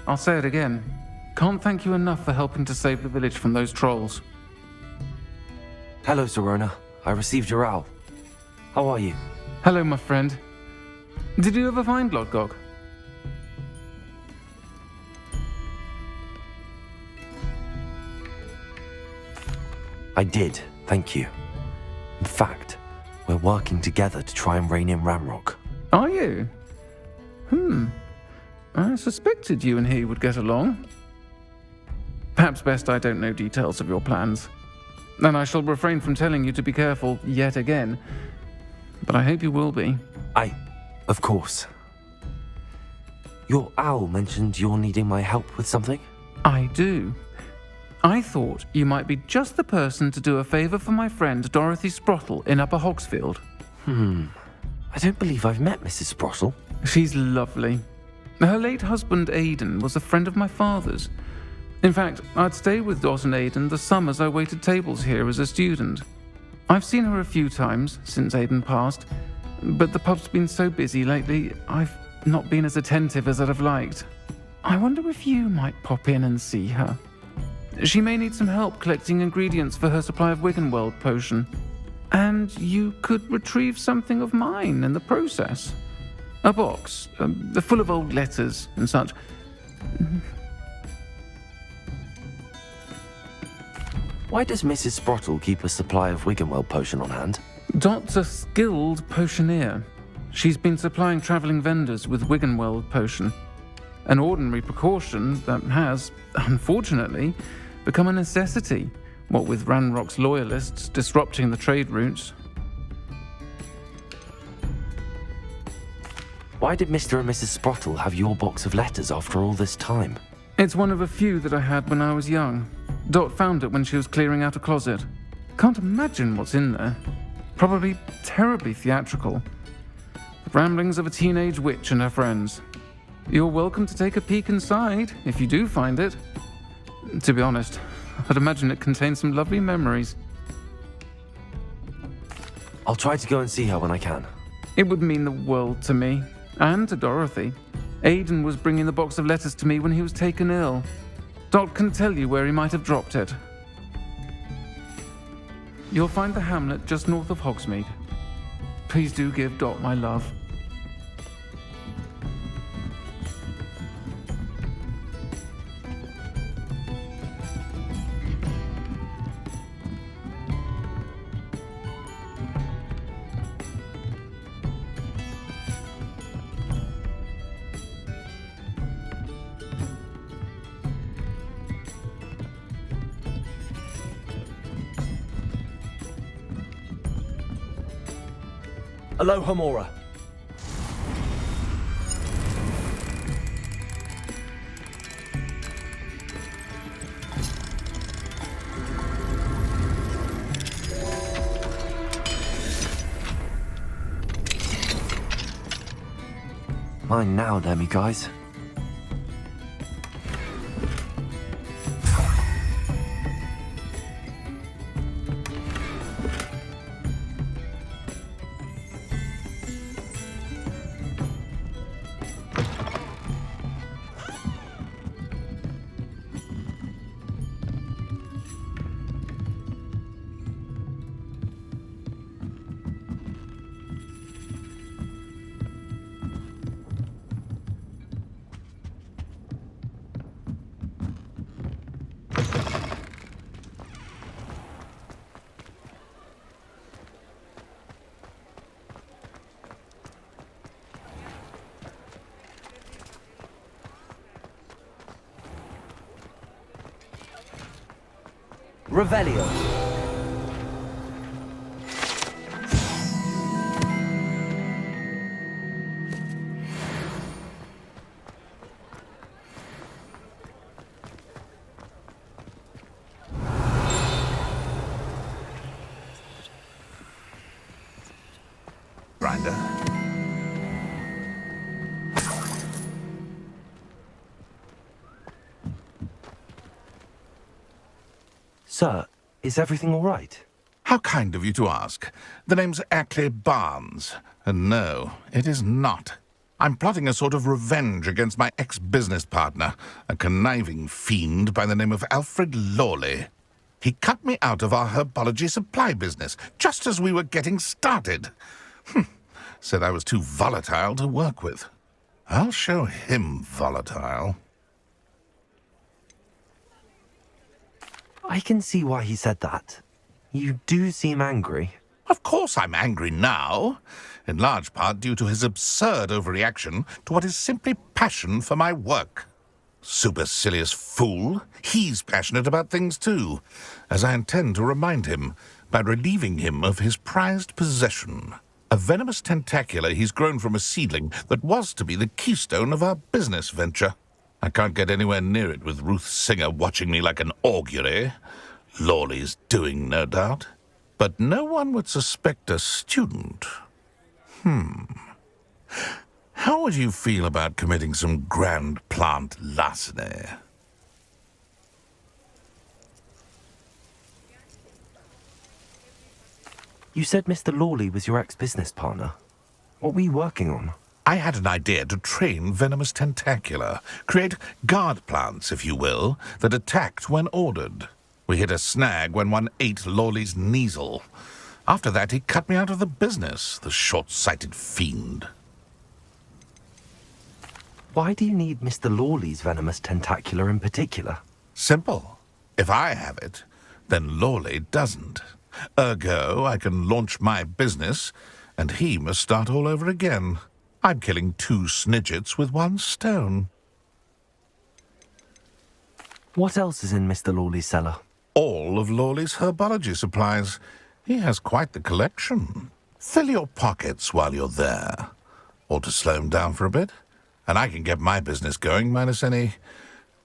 I'll say it again. Can't thank you enough for helping to save the village from those trolls. Hello, Serona. I received your owl. How are you? Hello, my friend. Did you ever find Lodgok? I did, thank you. In fact, we're working together to try and rein in Ramrock. Are you? I suspected you and he would get along. Perhaps best I don't know details of your plans. And I shall refrain from telling you to be careful yet again. But I hope you will be. Of course. Your owl mentioned you're needing my help with something? I do. I thought you might be just the person to do a favour for my friend Dorothy Sprottle in Upper Hogsfield. I don't believe I've met Mrs. Sprottle. She's lovely. Her late husband Aidan was a friend of my father's. In fact, I'd stay with Dot and Aidan the summers I waited tables here as a student. I've seen her a few times since Aidan passed, but the pub's been so busy lately, I've not been as attentive as I'd have liked. I wonder if you might pop in and see her. She may need some help collecting ingredients for her supply of Wiggenweld potion. And you could retrieve something of mine in the process. A box, full of old letters and such. Why does Mrs. Sprottle keep a supply of Wiggenweld potion on hand? Dot's a skilled potioneer. She's been supplying travelling vendors with Wiggenweld potion. An ordinary precaution that has, unfortunately, become a necessity, what with Ranrock's loyalists disrupting the trade routes. Why did Mr. and Mrs. Sprottle have your box of letters after all this time? It's one of a few that I had when I was young. Dot found it when she was clearing out a closet. Can't imagine what's in there. Probably terribly theatrical. The ramblings of a teenage witch and her friends. You're welcome to take a peek inside, if you do find it. To be honest, I'd imagine it contains some lovely memories. I'll try to go and see her when I can. It would mean the world to me, and to Dorothy. Aidan was bringing the box of letters to me when he was taken ill. Dot can tell you where he might have dropped it. You'll find the hamlet just north of Hogsmeade. Please do give Dot my love. Aloha Mora. Mine now, Demi guys. Revelio. Grinder. Sir, is everything all right? How kind of you to ask. The name's Ackley Barnes. And no, it is not. I'm plotting a sort of revenge against my ex-business partner, a conniving fiend by the name of Alfred Lawley. He cut me out of our herbology supply business just as we were getting started. Said I was too volatile to work with. I'll show him volatile. I can see why he said that. You do seem angry. Of course I'm angry now, in large part due to his absurd overreaction to what is simply passion for my work. Supercilious fool, he's passionate about things too, as I intend to remind him by relieving him of his prized possession. A venomous tentacula he's grown from a seedling that was to be the keystone of our business venture. I can't get anywhere near it with Ruth Singer watching me like an augury. Lawley's doing, no doubt. But no one would suspect a student. How would you feel about committing some grand plant larceny? You said Mr. Lawley was your ex-business partner. What were you working on? I had an idea to train venomous tentacula, create guard plants, if you will, that attacked when ordered. We hit a snag when one ate Lawley's Kneasel. After that, he cut me out of the business, the short-sighted fiend. Why do you need Mr. Lawley's venomous tentacula in particular? Simple. If I have it, then Lawley doesn't. Ergo, I can launch my business, and he must start all over again. I'm killing 2 snidgets with 1 stone. What else is in Mr. Lawley's cellar? All of Lawley's herbology supplies. He has quite the collection. Fill your pockets while you're there. Or to slow him down for a bit, and I can get my business going minus any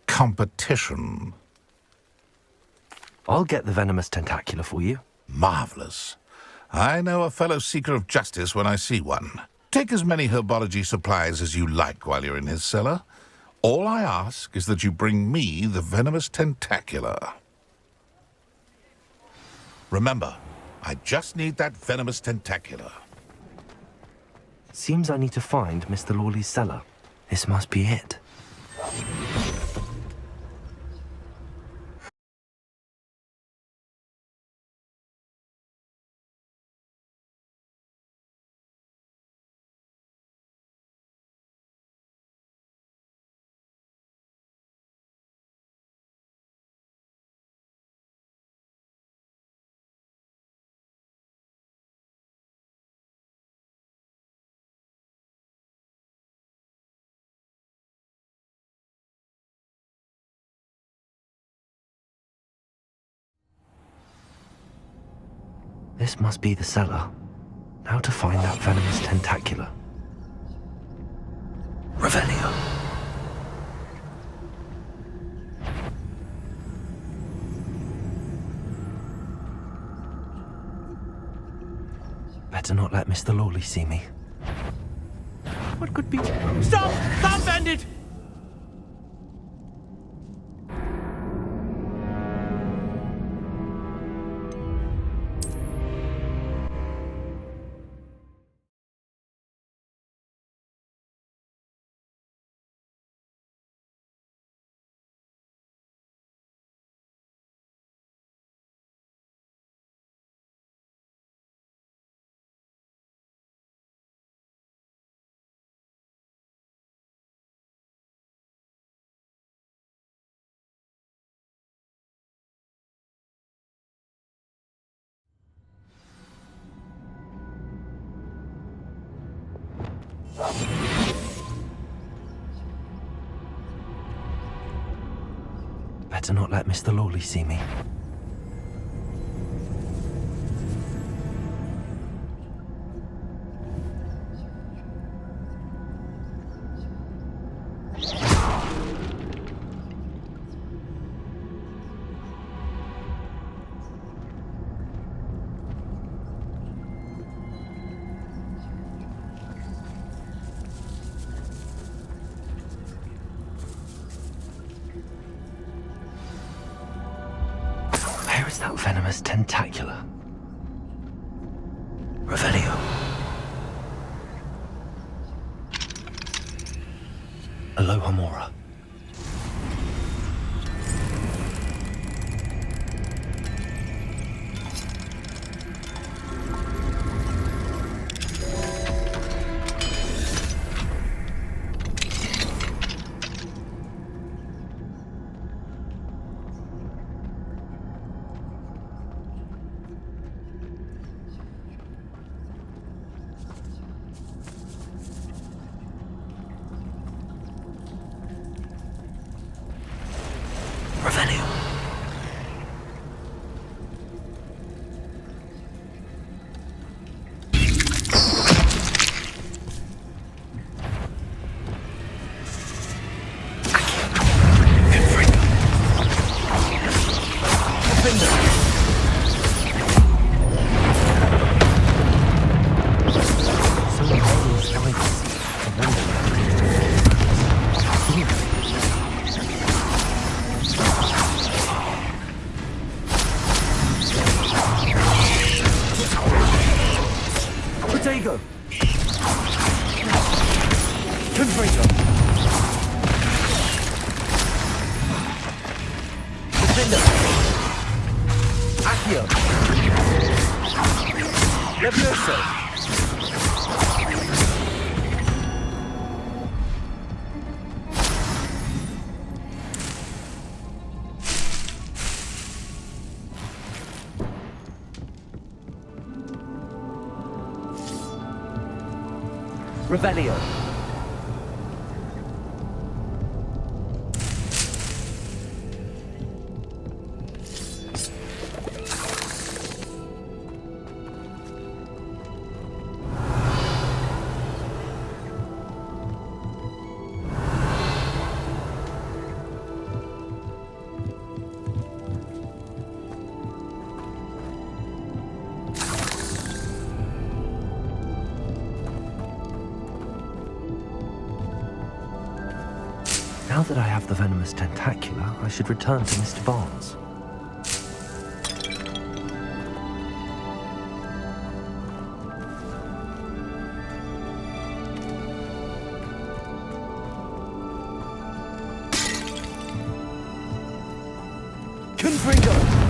competition. I'll get the venomous tentacula for you. Marvelous. I know a fellow seeker of justice when I see one. Take as many herbology supplies as you like while you're in his cellar. All I ask is that you bring me the venomous tentacula. Remember, I just need that venomous tentacula. Seems I need to find Mr. Lawley's cellar. This must be it. This must be the cellar. Now to find that venomous tentacula. Revelio. Better not let Mr. Lawley see me. What could be... Stop! Stop, bandit! Better not let Mr. Lawley see me. Where is that venomous tentacula? Revelio. Alohomora. Revelio. Protego! Confringo! Defender! Accio! Levioso! Revelio. Now that I have the venomous tentacula, I should return to Mr. Barnes. Confringo!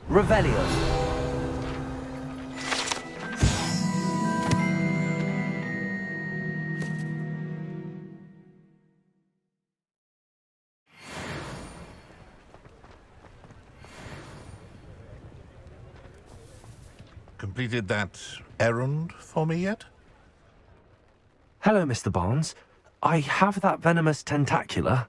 Revelio. completed that errand for me yet? Hello, Mr. Barnes. I have that venomous tentacula.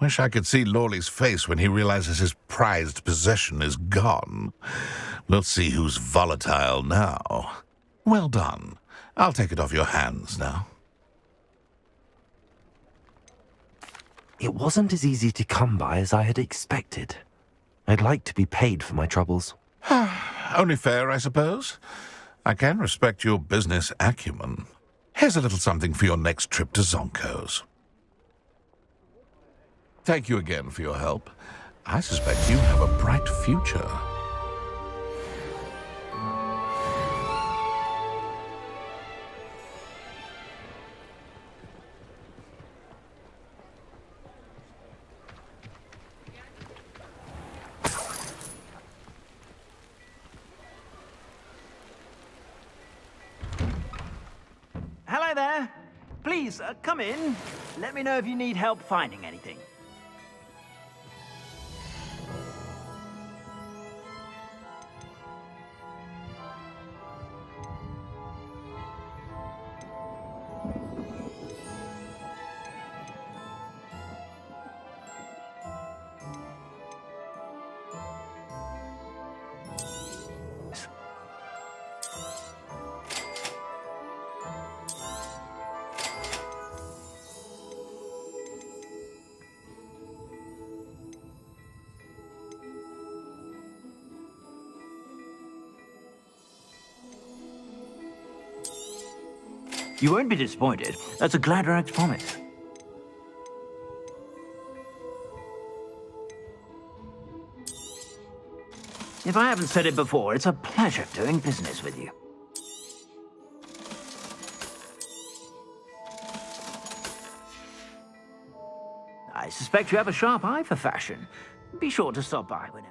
Wish I could see Lawley's face when he realizes his prized possession is gone. We'll see who's volatile now. Well done. I'll take it off your hands now. It wasn't as easy to come by as I had expected. I'd like to be paid for my troubles. Only fair, I suppose. I can respect your business acumen. Here's a little something for your next trip to Zonko's. Thank you again for your help. I suspect you have a bright future. Hello there. Please, come in. Let me know if you need help finding anything. You won't be disappointed. That's a Gladrax promise. If I haven't said it before, it's a pleasure doing business with you. I suspect you have a sharp eye for fashion. Be sure to stop by whenever.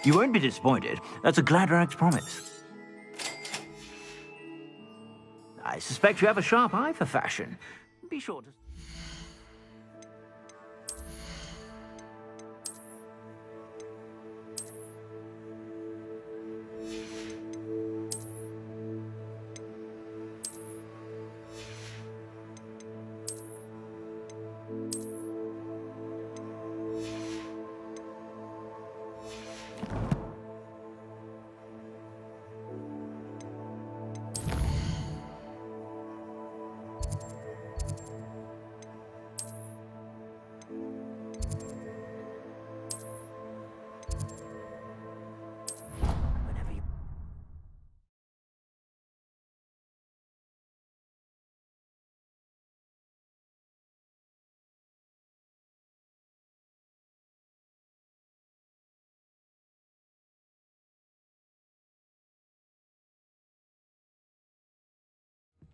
You won't be disappointed. That's a Gladrax promise. I suspect you have a sharp eye for fashion. Be sure to...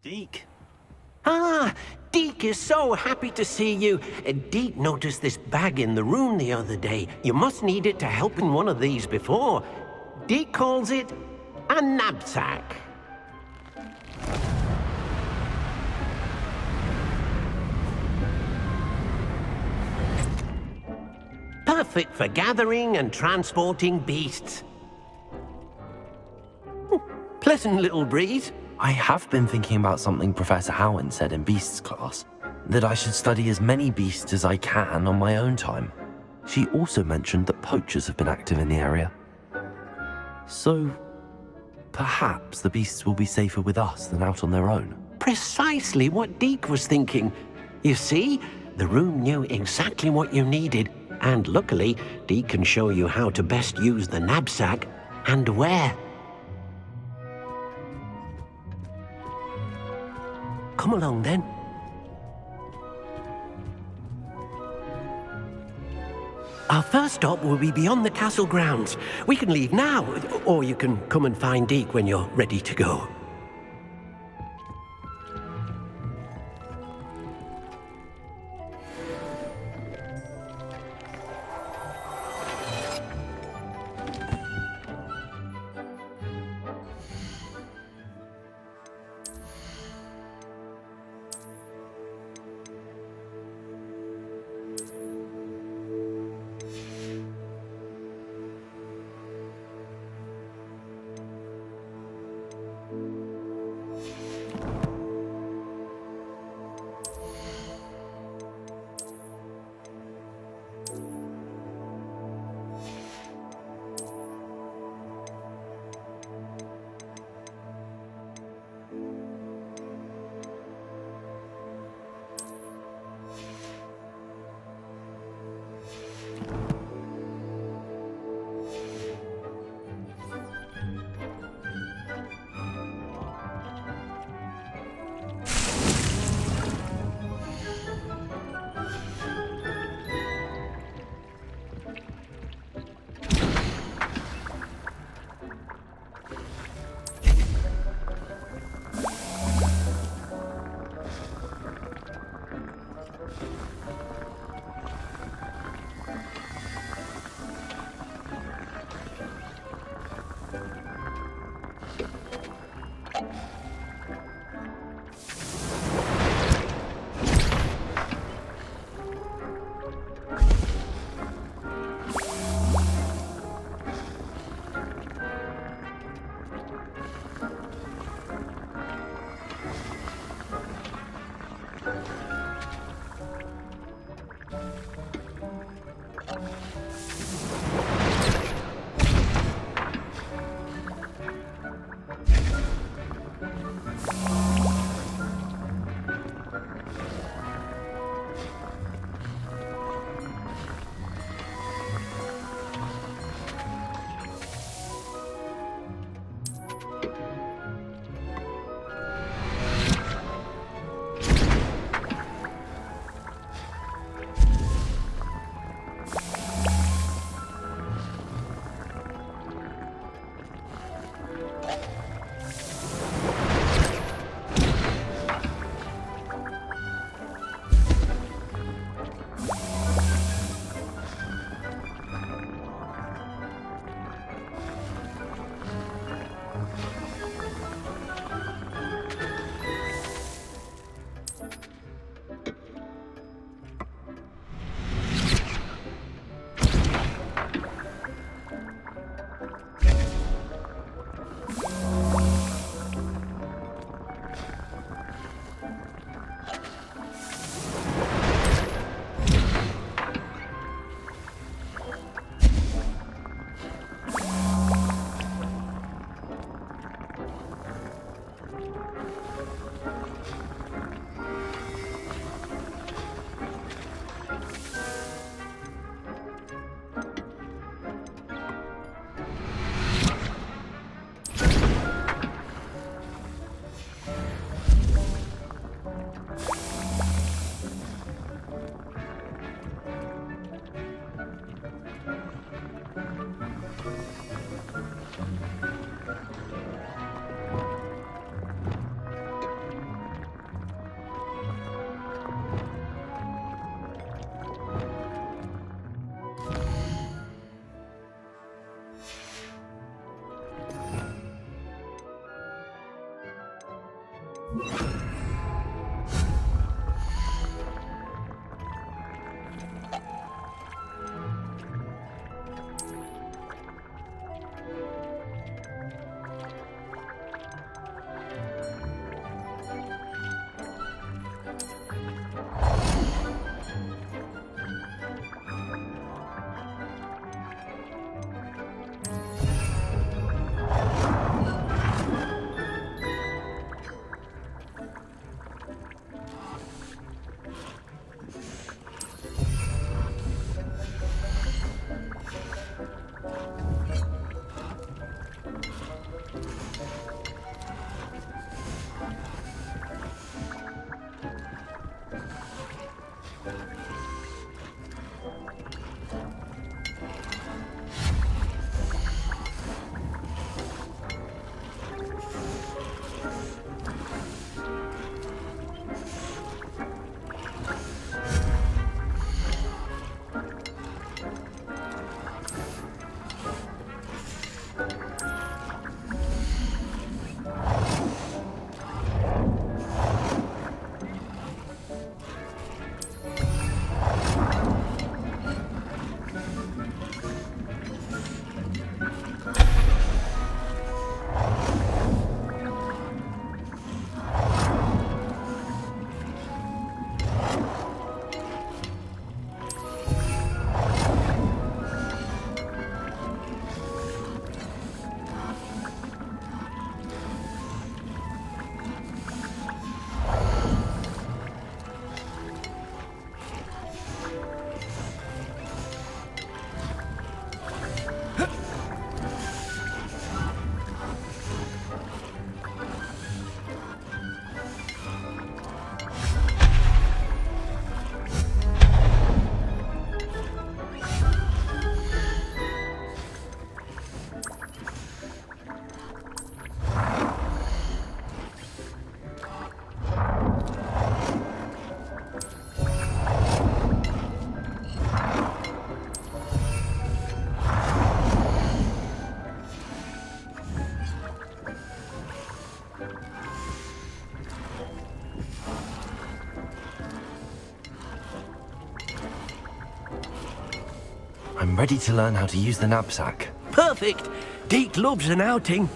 Deke. Ah, Deke is so happy to see you. Deke noticed this bag in the room the other day. You must need it to help in one of these before. Deke calls it a knapsack. Perfect for gathering and transporting beasts. Pleasant little breeze. I have been thinking about something Professor Howen said in Beasts class, that I should study as many beasts as I can on my own time. She also mentioned that poachers have been active in the area. So, perhaps the beasts will be safer with us than out on their own. precisely what Deke was thinking. You see, the room knew exactly what you needed, and luckily, Deke can show you how to best use the knapsack and where. Come along then. Our first stop will be beyond the castle grounds. We can leave now, or you can come and find Deke when you're ready to go. I'm ready to learn how to use the knapsack. Perfect. Deke loves an outing.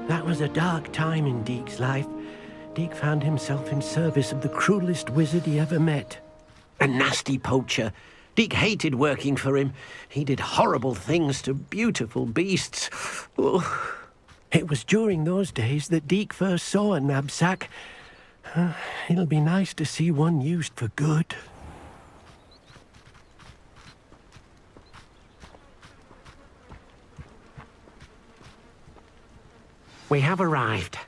That was a dark time in Deke's life. Deke found himself in service of the cruelest wizard he ever met. A nasty poacher. Deke hated working for him. He did horrible things to beautiful beasts. Oh. It was during those days that Deke first saw a knapsack. It'll be nice to see one used for good. We have arrived.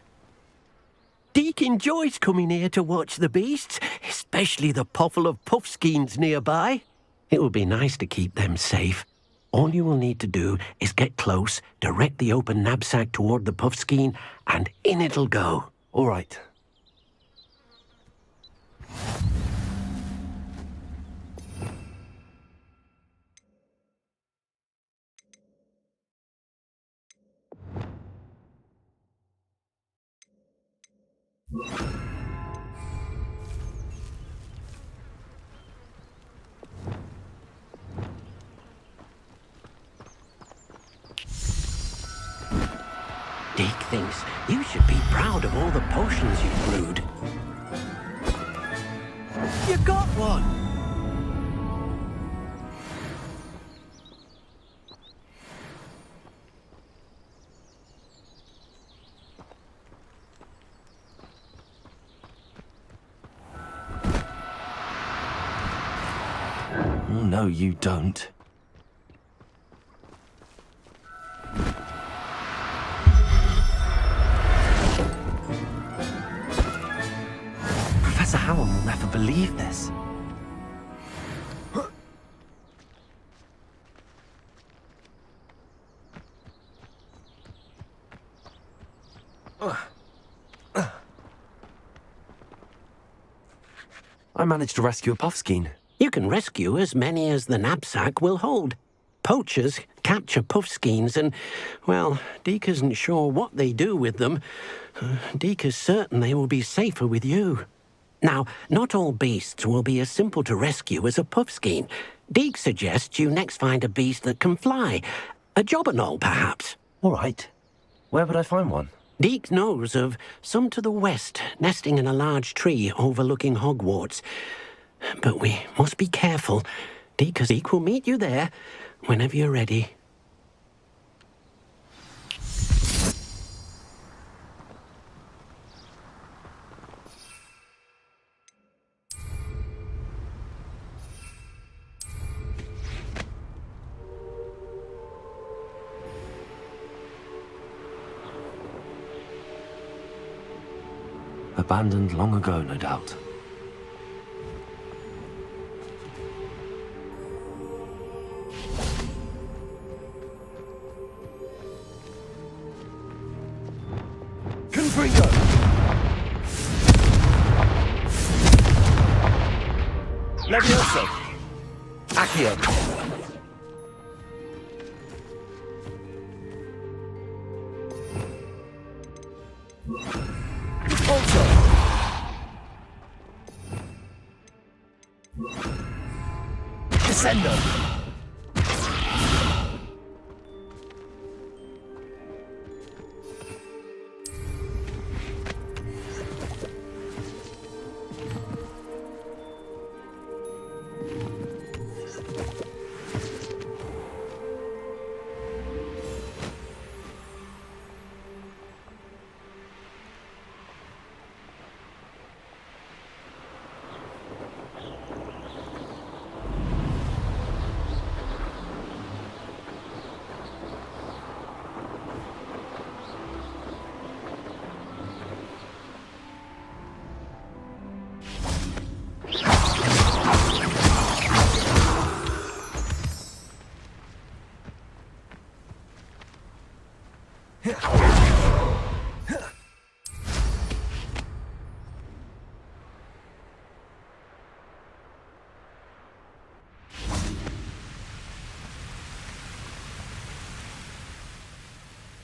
Deke enjoys coming here to watch the beasts, especially the potful of puffskeins nearby. It will be nice to keep them safe. All you will need to do is get close, direct the open knapsack toward the puffskein, and in it'll go. All right. Deke thinks you should be proud of all the potions you've brewed. You got one! Oh, no, you don't. Professor Howard will never believe this. I managed to rescue a puffskein. You can rescue as many as the knapsack will hold. Poachers capture puffskeins and, well, Deke isn't sure what they do with them. Deke is certain they will be safer with you. Now, not all beasts will be as simple to rescue as a puffskein. Deke suggests you next find a beast that can fly. A jobberknoll, perhaps. All right. Where would I find one? Deke knows of some to the west, nesting in a large tree overlooking Hogwarts. But we must be careful. Deke will meet you there whenever you're ready. Abandoned long ago, no doubt. Confringo! Levioso! Accio! Also! Descendo!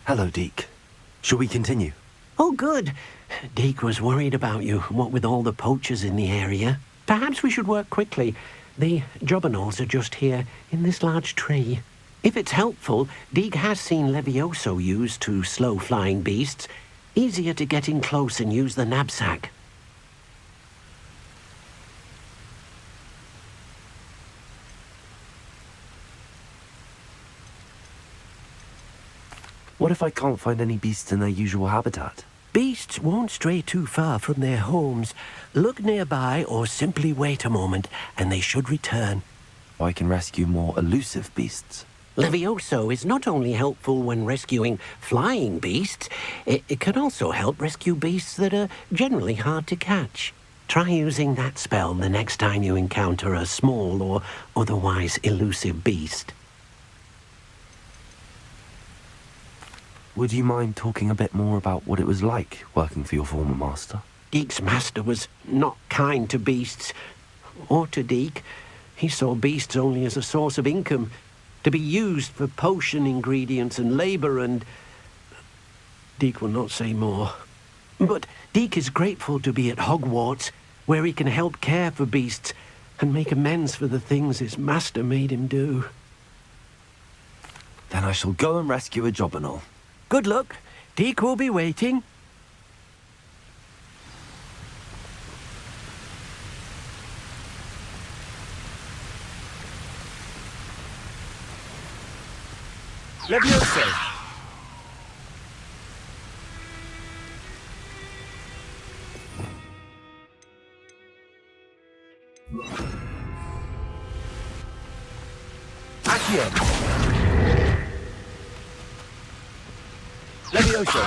Hello, Deke. Shall we continue? Oh, good. Deke was worried about you, what with all the poachers in the area. Perhaps we should work quickly. The jobberknolls are just here, in this large tree. If it's helpful, Deke has seen Levioso used to slow flying beasts. Easier to get in close and use the knapsack. What if I can't find any beasts in their usual habitat? Beasts won't stray too far from their homes. Look nearby or simply wait a moment, and they should return. I can rescue more elusive beasts. Levioso is not only helpful when rescuing flying beasts, it can also help rescue beasts that are generally hard to catch. Try using that spell the next time you encounter a small or otherwise elusive beast. Would you mind talking a bit more about what it was like working for your former master? Deke's master was not kind to beasts, or to Deke. He saw beasts only as a source of income, to be used for potion ingredients and labor, and Deke will not say more. But Deke is grateful to be at Hogwarts, where he can help care for beasts and make amends for the things his master made him do. Then I shall go and rescue a jobberknoll. Good luck. Deke will be waiting. Levioso! Accio! Levioso!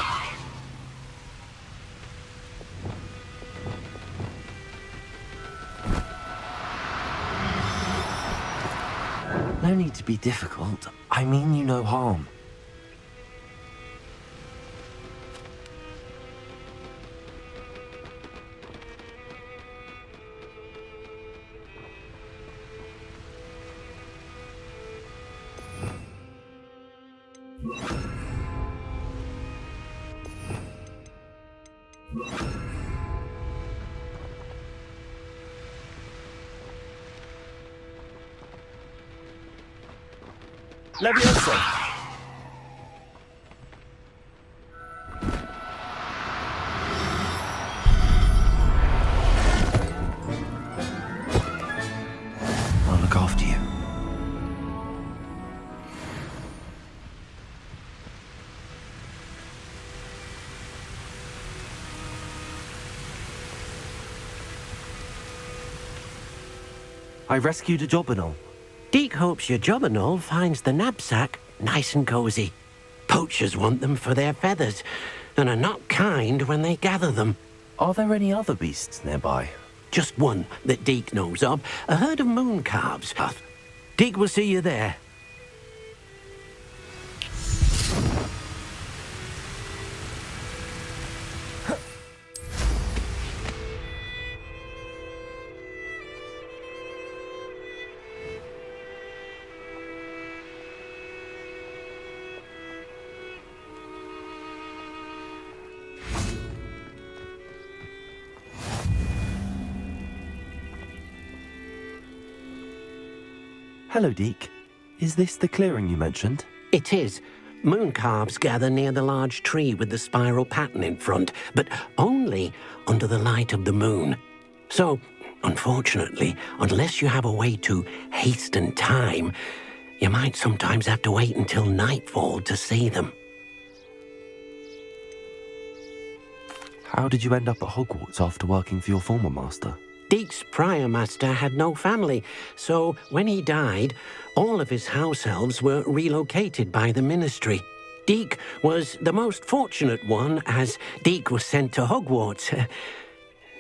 No need to be difficult. I mean you no harm. Levioso! I'll look after you. I rescued a jobberknoll. Deke hopes your jobberknoll finds the knapsack nice and cozy. Poachers want them for their feathers, and are not kind when they gather them. Are there any other beasts nearby? Just one that Deke knows of, a herd of moon calves. Deke will see you there. Hello, Deke. Is this the clearing you mentioned? It is. Moon calves gather near the large tree with the spiral pattern in front, but only under the light of the moon. So, unfortunately, unless you have a way to hasten time, you might sometimes have to wait until nightfall to see them. How did you end up at Hogwarts after working for your former master? Deke's prior master had no family, so when he died, all of his house elves were relocated by the ministry. Deke was the most fortunate one, as Deke was sent to Hogwarts.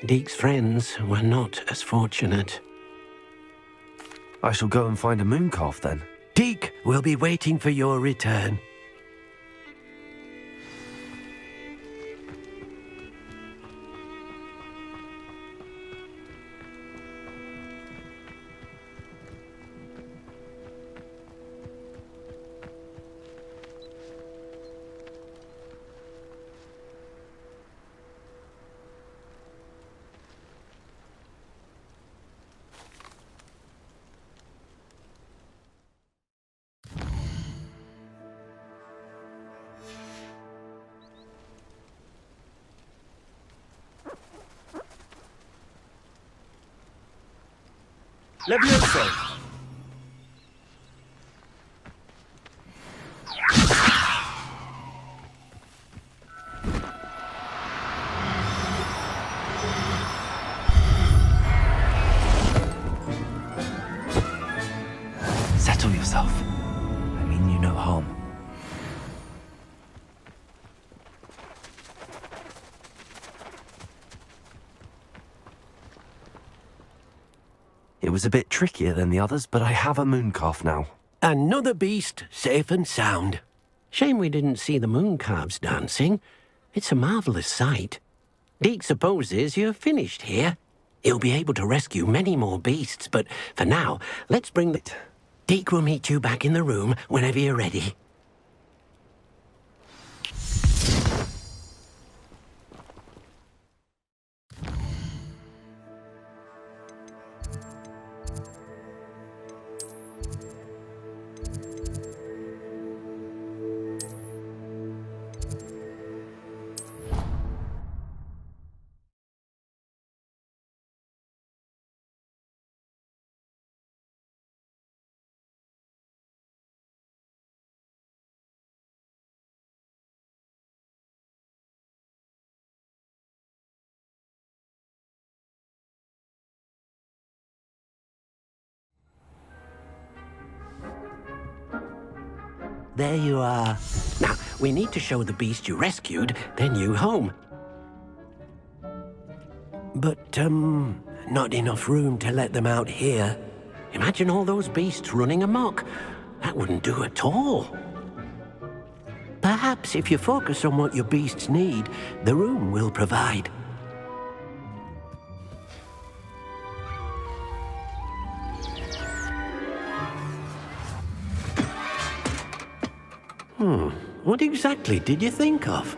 Deke's friends were not as fortunate. I shall go and find a moon calf then. Deke will be waiting for your return. Levioso! Settle yourself. I mean you no harm. It was a bit trickier than the others, but I have a mooncalf now. Another beast, safe and sound. Shame we didn't see the mooncalves dancing. It's a marvellous sight. Deke supposes you're finished here. He'll be able to rescue many more beasts, but for now, let's bring the... Deke will meet you back in the room whenever you're ready. There you are. Now, we need to show the beast you rescued their new home. But, not enough room to let them out here. Imagine all those beasts running amok. That wouldn't do at all. Perhaps if you focus on what your beasts need, the room will provide. What exactly did you think of?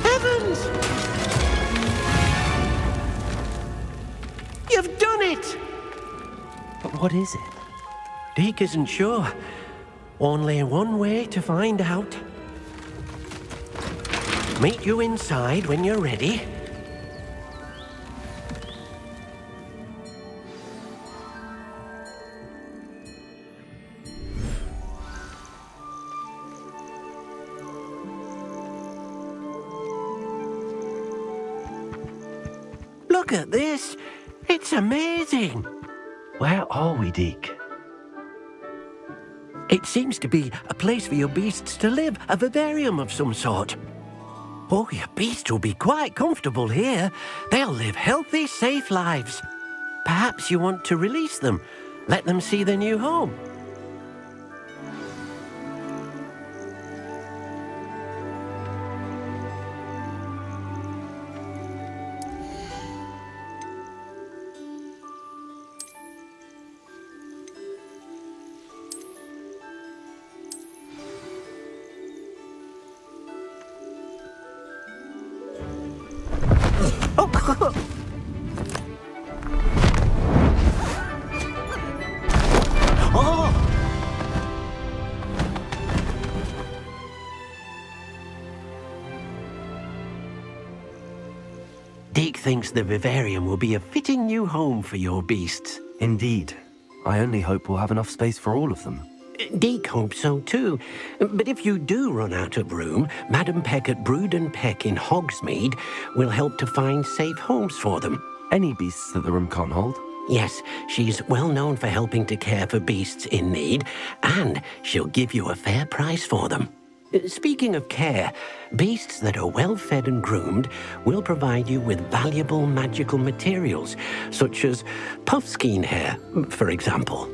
Heavens! You've done it! But what is it? Deke isn't sure. Only one way to find out. Meet you inside when you're ready. Look at this. It's amazing. Where are we, Deke? It seems to be a place for your beasts to live, a vivarium of some sort. Oh, your beasts will be quite comfortable here. They'll live healthy, safe lives. Perhaps you want to release them, let them see their new home. Deke thinks the vivarium will be a fitting new home for your beasts. Indeed. I only hope we'll have enough space for all of them. Deke hopes so too. But if you do run out of room, Madam Peck at Brood and Peck in Hogsmeade will help to find safe homes for them. Any beasts that the room can't hold? Yes, she's well known for helping to care for beasts in need, and she'll give you a fair price for them. Speaking of care, beasts that are well fed and groomed will provide you with valuable magical materials, such as puffskein hair, for example.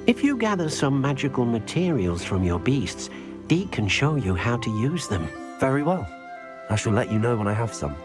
If you gather some magical materials from your beasts, Deke can show you how to use them. Very well. I shall let you know when I have some.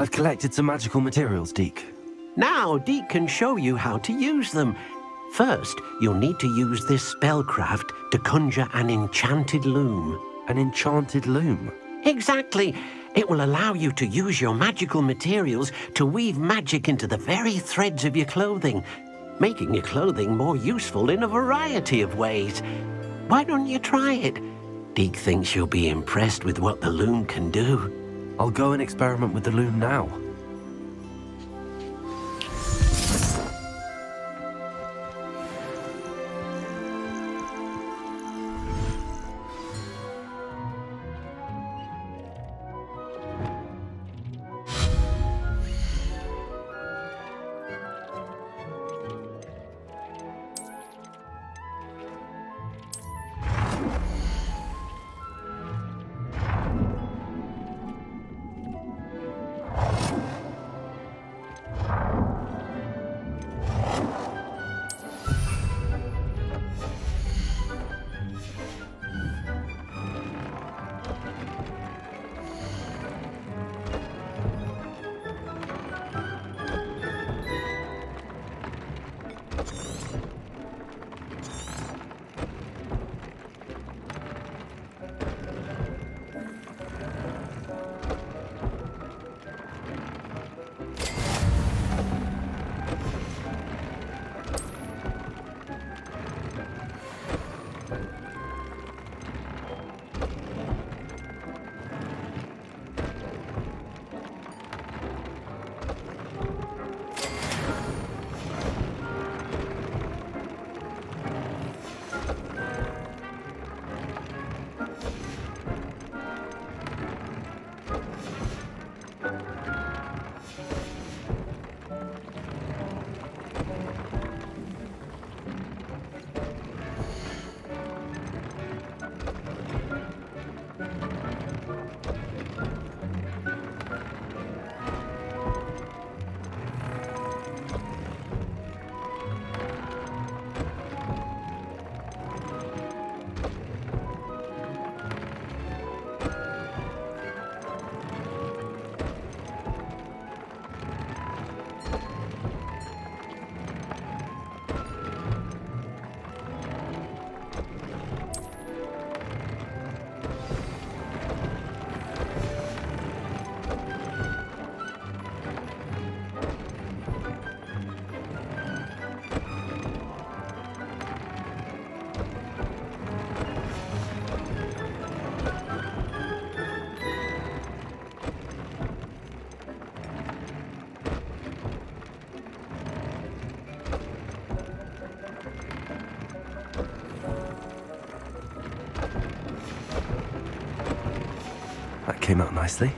I've collected some magical materials, Deke. Now, Deke can show you how to use them. First, you'll need to use this spellcraft to conjure an enchanted loom. An enchanted loom? Exactly. It will allow you to use your magical materials to weave magic into the very threads of your clothing, making your clothing more useful in a variety of ways. Why don't you try it? Deke thinks you'll be impressed with what the loom can do. I'll go and experiment with the loom now. That came out nicely.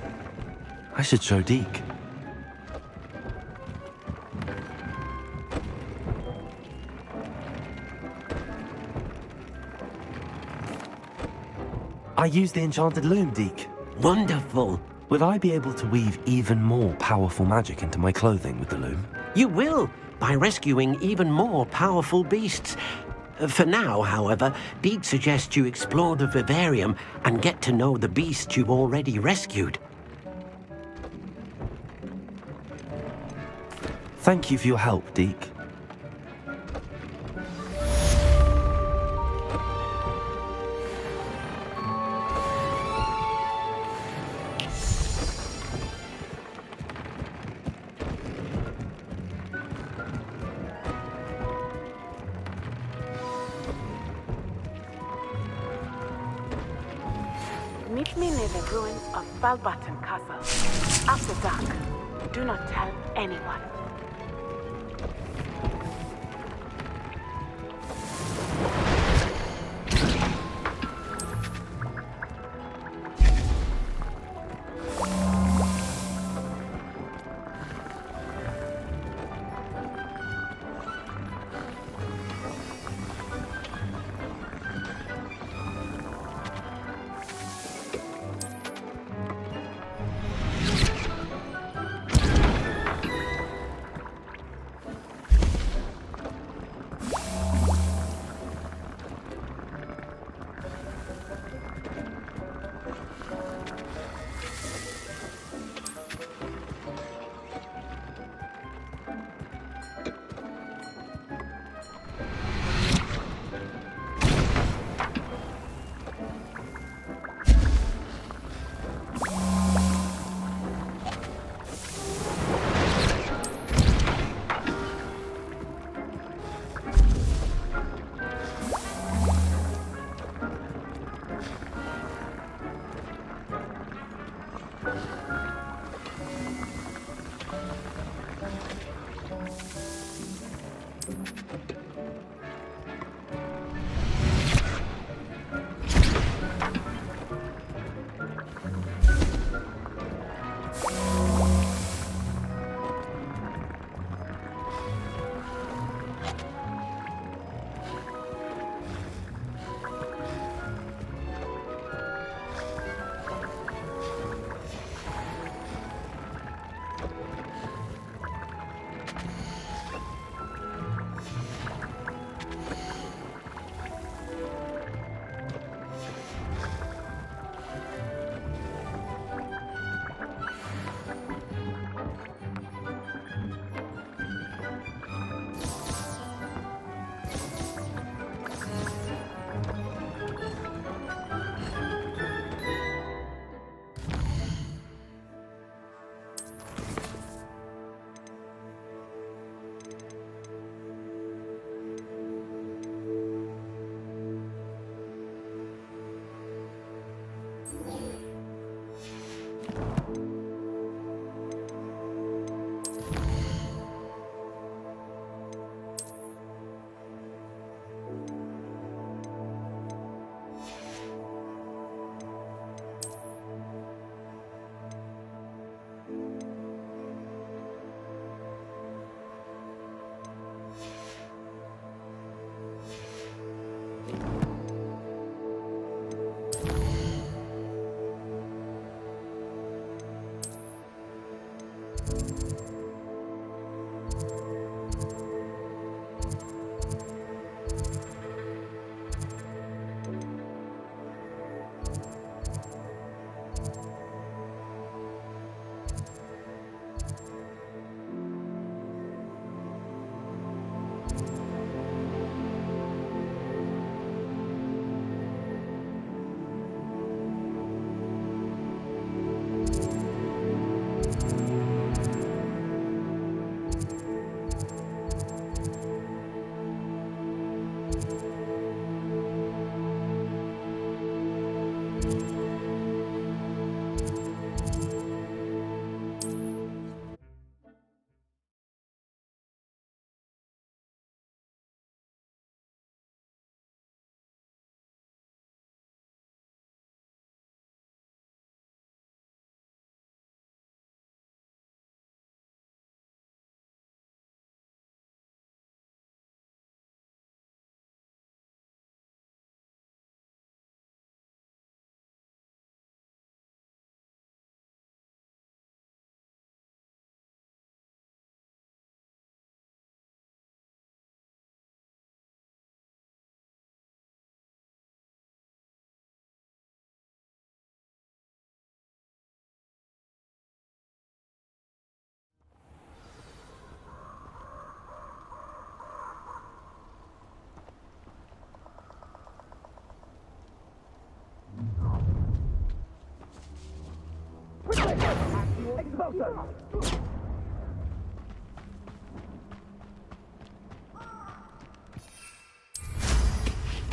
I should show Deke. I used the enchanted loom, Deke. Wonderful. Will I be able to weave even more powerful magic into my clothing with the loom? You will, by rescuing even more powerful beasts. For now, however, Deke suggests you explore the vivarium and get to know the beasts you've already rescued. Thank you for your help, Deke. Meet me near the ruins of Balbaton Castle. After dark. Do not tell anyone.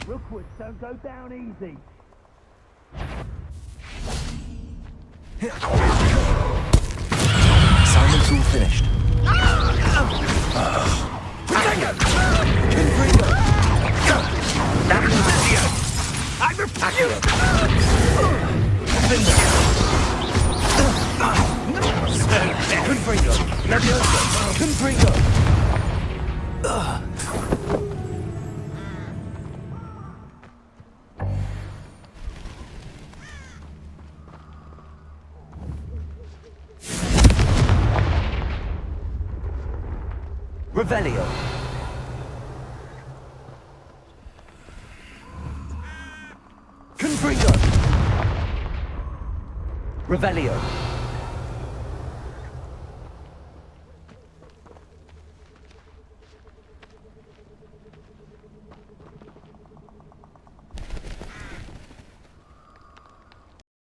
Rookwoods don't go down easy. Assignment's all finished. I refuse! Confringo! Levioso! Confringo! Revelio! Confringo! Revelio!